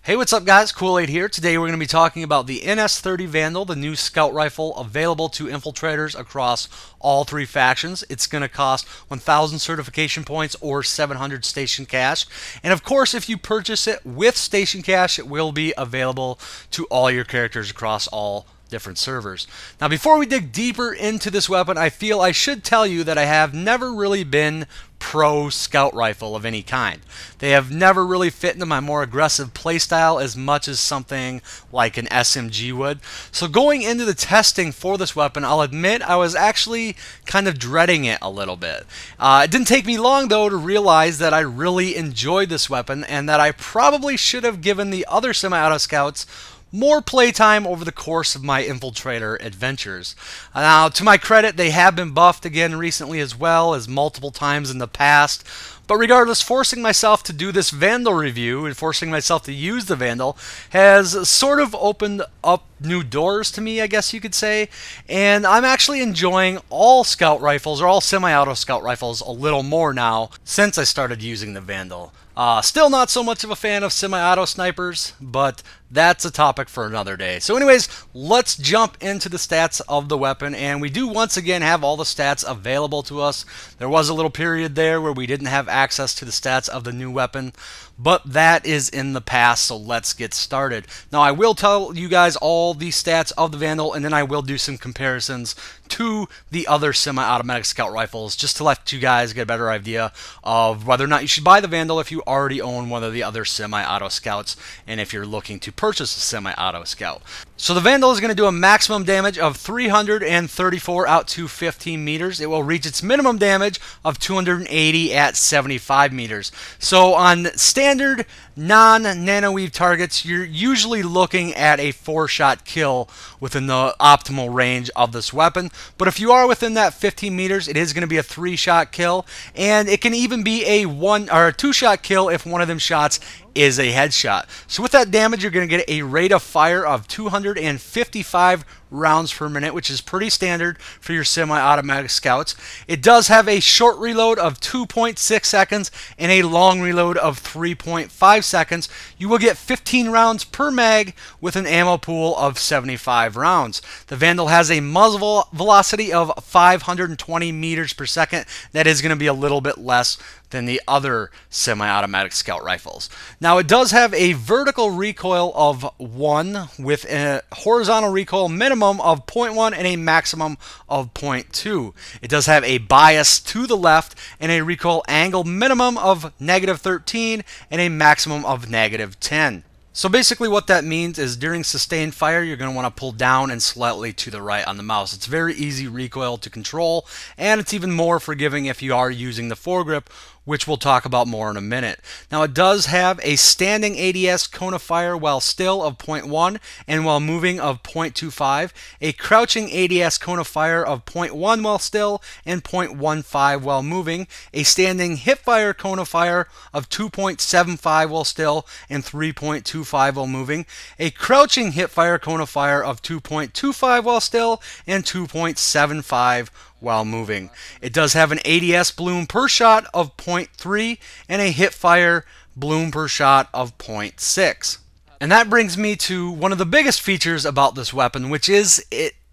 Hey, what's up guys? Kool-Aid here. Today we're going to be talking about the NS-30 Vandal, the new scout rifle available to infiltrators across all three factions. It's going to cost 1,000 certification points or 700 station cash. And of course, if you purchase it with station cash, it will be available to all your characters across all different servers. Now, before we dig deeper into this weapon, I feel I should tell you that I have never really been pro scout rifle of any kind. They have never really fit into my more aggressive playstyle as much as something like an SMG would. So going into the testing for this weapon, I'll admit I was actually kind of dreading it a little bit. It didn't take me long though to realize that I really enjoyed this weapon and that I probably should have given the other semi-auto scouts more playtime over the course of my infiltrator adventures. Now, to my credit, they have been buffed again recently as well as multiple times in the past. But regardless, forcing myself to do this Vandal review and forcing myself to use the Vandal has sort of opened up new doors to me, I guess you could say. And I'm actually enjoying all scout rifles, or all semi-auto scout rifles, a little more now since I started using the Vandal. Still not so much of a fan of semi-auto snipers, but that's a topic for another day. So anyways, let's jump into the stats of the weapon, and we do once again have all the stats available to us. There was a little period there where we didn't have access to the stats of the new weapon, but that is in the past, so let's get started. Now, I will tell you guys all the stats of the Vandal, and then I will do some comparisons to the other semi-automatic scout rifles, just to let you guys get a better idea of whether or not you should buy the Vandal if you already own one of the other semi-auto scouts, and if you're looking to purchase a semi-auto scout. So the Vandal is going to do a maximum damage of 334 out to 15 meters. It will reach its minimum damage of 280 at 75 meters. So on standard non-nanoweave targets, you're usually looking at a 4-shot kill within the optimal range of this weapon. But if you are within that 15 meters, it is going to be a 3-shot kill, and it can even be a 1 or a 2-shot kill if one of them shots is a headshot. So with that damage, you're going to get a rate of fire of 255 rounds per minute, which is pretty standard for your semi-automatic scouts. It does have a short reload of 2.6 seconds and a long reload of 3.5 seconds. You will get 15 rounds per mag with an ammo pool of 75 rounds. The Vandal has a muzzle velocity of 520 meters per second. That is going to be a little bit less than the other semi-automatic scout rifles. Now, it does have a vertical recoil of 1 with a horizontal recoil minimum of 0.1 and a maximum of 0.2. It does have a bias to the left and a recoil angle minimum of -13 and a maximum of -10. So basically what that means is during sustained fire, you're going to want to pull down and slightly to the right on the mouse. It's very easy recoil to control, and it's even more forgiving if you are using the foregrip, which we'll talk about more in a minute. Now, it does have a standing ADS cone of fire while still of 0.1 and while moving of 0.25, a crouching ADS cone of fire of 0.1 while still and 0.15 while moving, a standing Hipfire cone of fire of 2.75 while still and 3.25 while moving, a crouching Hipfire cone of fire of 2.25 while still and 2.75 while moving. It does have an ADS bloom per shot of 0.3 and a Hipfire bloom per shot of 0.6. And that brings me to one of the biggest features about this weapon, which is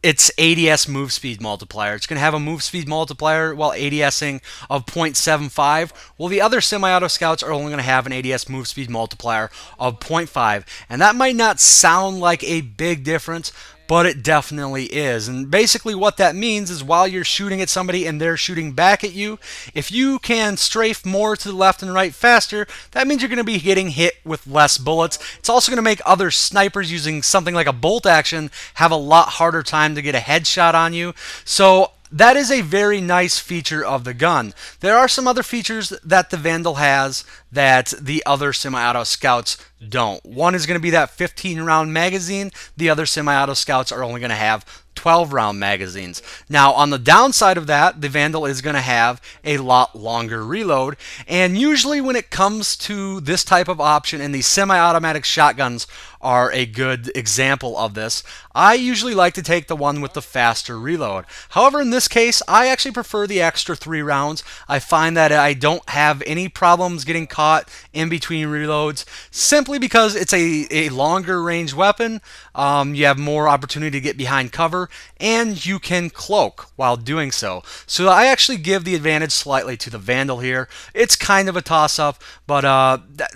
its ADS move speed multiplier. It's going to have a move speed multiplier while ADSing of 0.75, while the other semi-auto scouts are only going to have an ADS move speed multiplier of 0.5. And that might not sound like a big difference, but it definitely is. And basically what that means is while you're shooting at somebody and they're shooting back at you, if you can strafe more to the left and right faster, that means you're going to be getting hit with less bullets. It's also going to make other snipers using something like a bolt action have a lot harder time to get a headshot on you. So that is a very nice feature of the gun. There are some other features that the Vandal has that the other semi-auto scouts don't. One is going to be that 15-round magazine. The other semi-auto scouts are only going to have 12-round magazines. Now, on the downside of that, the Vandal is going to have a lot longer reload, and usually when it comes to this type of option, and these semi-automatic shotguns are a good example of this, I usually like to take the one with the faster reload. However, in this case, I actually prefer the extra 3 rounds. I find that I don't have any problems getting caught in between reloads, simply because it's a longer range weapon. You have more opportunity to get behind cover, and you can cloak while doing so. So I actually give the advantage slightly to the Vandal here. It's kind of a toss-up, but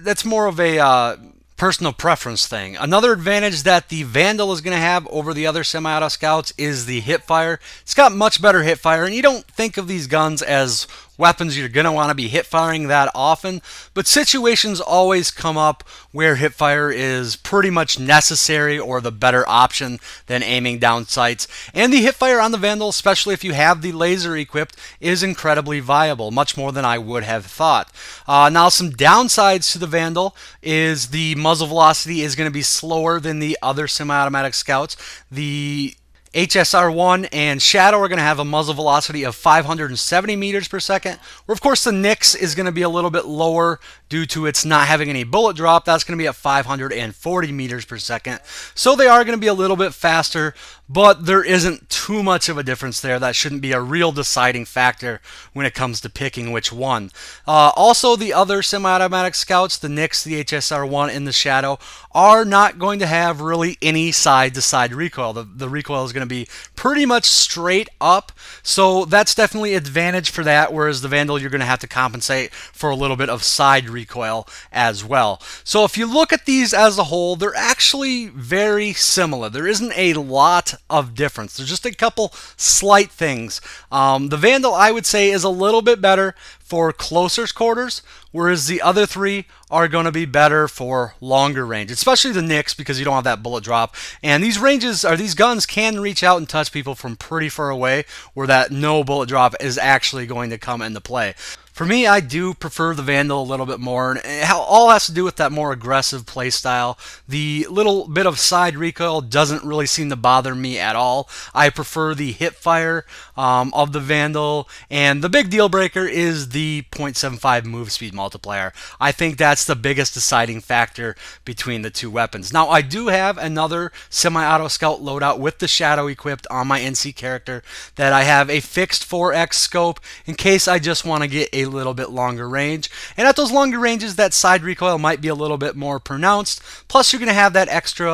that's more of a personal preference thing. Another advantage that the Vandal is going to have over the other semi-auto scouts is the Hipfire. It's got much better Hipfire, and you don't think of these guns as weapons you're going to want to be hip-firing that often, but situations always come up where hip-fire is pretty much necessary or the better option than aiming down sights. And the hip-fire on the Vandal, especially if you have the laser equipped, is incredibly viable, much more than I would have thought. Now, some downsides to the Vandal is the muzzle velocity is going to be slower than the other semi-automatic scouts. The HSR1 and Shadow are going to have a muzzle velocity of 570 meters per second, where of course the Nyx is going to be a little bit lower due to its not having any bullet drop. That's going to be at 540 meters per second. So they are going to be a little bit faster, but there isn't too much of a difference there. That shouldn't be a real deciding factor when it comes to picking which one. Also, the other semi-automatic scouts, the Nyx, the HSR1, and the Shadow, are not going to have really any side-to-side recoil. The recoil is going to be pretty much straight up, so that's definitely an advantage for that, whereas the Vandal, you're going to have to compensate for a little bit of side recoil as well. So if you look at these as a whole, they're actually very similar. There isn't a lot of difference. There's just a couple slight things. The Vandal, I would say, is a little bit better for closer quarters, whereas the other three are going to be better for longer range, especially the Nyx, because you don't have that bullet drop. And these ranges, or these guns, can reach out and touch people from pretty far away, where that no bullet drop is actually going to come into play. For me, I do prefer the Vandal a little bit more, and it all has to do with that more aggressive play style. The little bit of side recoil doesn't really seem to bother me at all. I prefer the hipfire of the Vandal, and the big deal breaker is the 0.75 move speed multiplier. I think that's the biggest deciding factor between the two weapons. Now, I do have another semi-auto scout loadout with the Shadow equipped on my NC character that I have a fixed 4x scope in case I just want to get a little bit longer range, and at those longer ranges that side recoil might be a little bit more pronounced, plus you're going to have that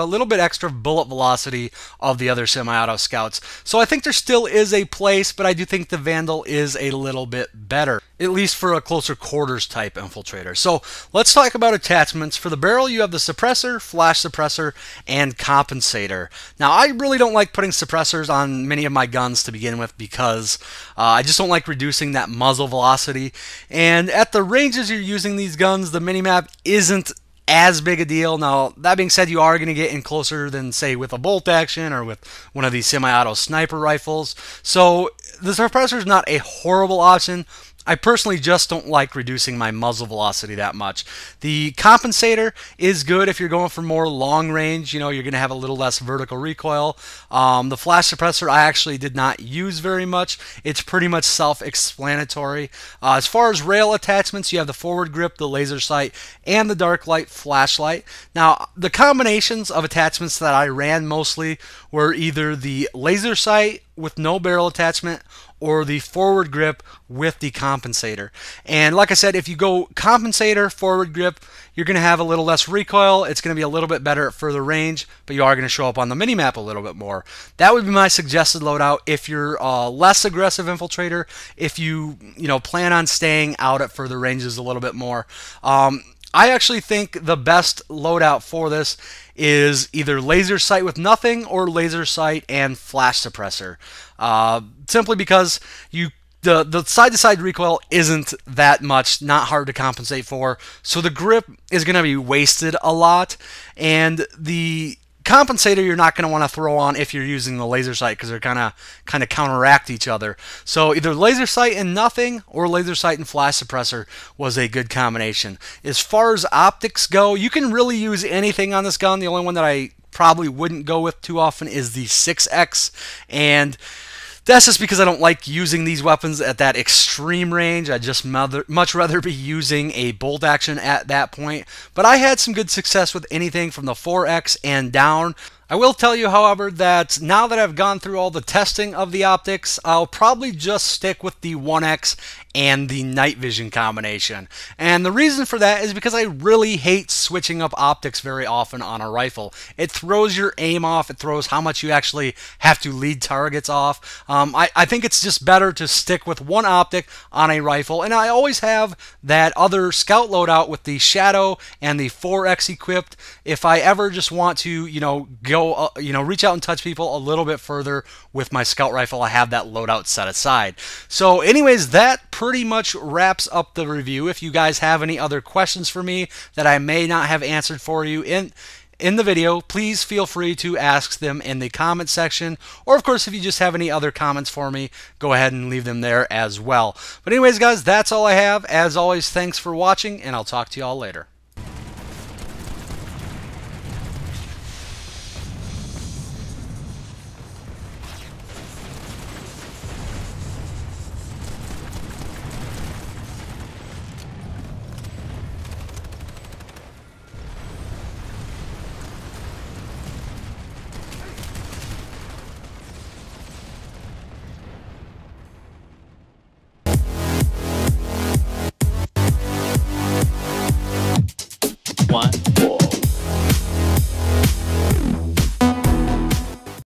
little bit extra bullet velocity of the other semi-auto scouts. So I think there still is a place, but I do think the Vandal is a little bit better, at least for a closer quarters type infiltrator. So let's talk about attachments. For the barrel, you have the suppressor, flash suppressor, and compensator. Now, I really don't like putting suppressors on many of my guns to begin with because I just don't like reducing that muzzle velocity. And at the ranges you're using these guns, the minimap isn't as big a deal. Now, that being said, you are going to get in closer than, say, with a bolt action or with one of these semi-auto sniper rifles. So the suppressor is not a horrible option. I personally just don't like reducing my muzzle velocity that much. The compensator is good if you're going for more long range. You know, you're going to have a little less vertical recoil. The flash suppressor I actually did not use very much. It's pretty much self-explanatory. As far as rail attachments, you have the forward grip, the laser sight, and the dark light flashlight. Now, the combinations of attachments that I ran mostly were either the laser sight with no barrel attachment or the forward grip with the compensator. And like I said, if you go compensator, forward grip, you're going to have a little less recoil. It's going to be a little bit better at further range, but you are going to show up on the minimap a little bit more. That would be my suggested loadout if you're a less aggressive infiltrator, if you plan on staying out at further ranges a little bit more. I actually think the best loadout for this is either laser sight with nothing or laser sight and flash suppressor. Simply because the side-to-side recoil isn't that much, not hard to compensate for, so the grip is going to be wasted a lot, and the compensator you're not going to want to throw on if you're using the laser sight, because they're kind of counteract each other. So either laser sight and nothing or laser sight and flash suppressor was a good combination. As far as optics go, you can really use anything on this gun. The only one that I probably wouldn't go with too often is the 6X, and that's just because I don't like using these weapons at that extreme range. I'd just much rather be using a bolt action at that point. But I had some good success with anything from the 4X and down. I will tell you, however, that now that I've gone through all the testing of the optics, I'll probably just stick with the 1X and the night vision combination. And the reason for that is because I really hate switching up optics very often on a rifle. It throws your aim off. It throws how much you actually have to lead targets off. I think it's just better to stick with one optic on a rifle. And I always have that other scout loadout with the Shadow and the 4X equipped. If I ever just want to, go, reach out and touch people a little bit further with my scout rifle, I have that loadout set aside. So anyways, that pretty much wraps up the review. If you guys have any other questions for me that I may not have answered for you in the video, please feel free to ask them in the comment section. Or of course, if you just have any other comments for me, go ahead and leave them there as well. But anyways, guys, that's all I have. As always, thanks for watching, and I'll talk to you all later.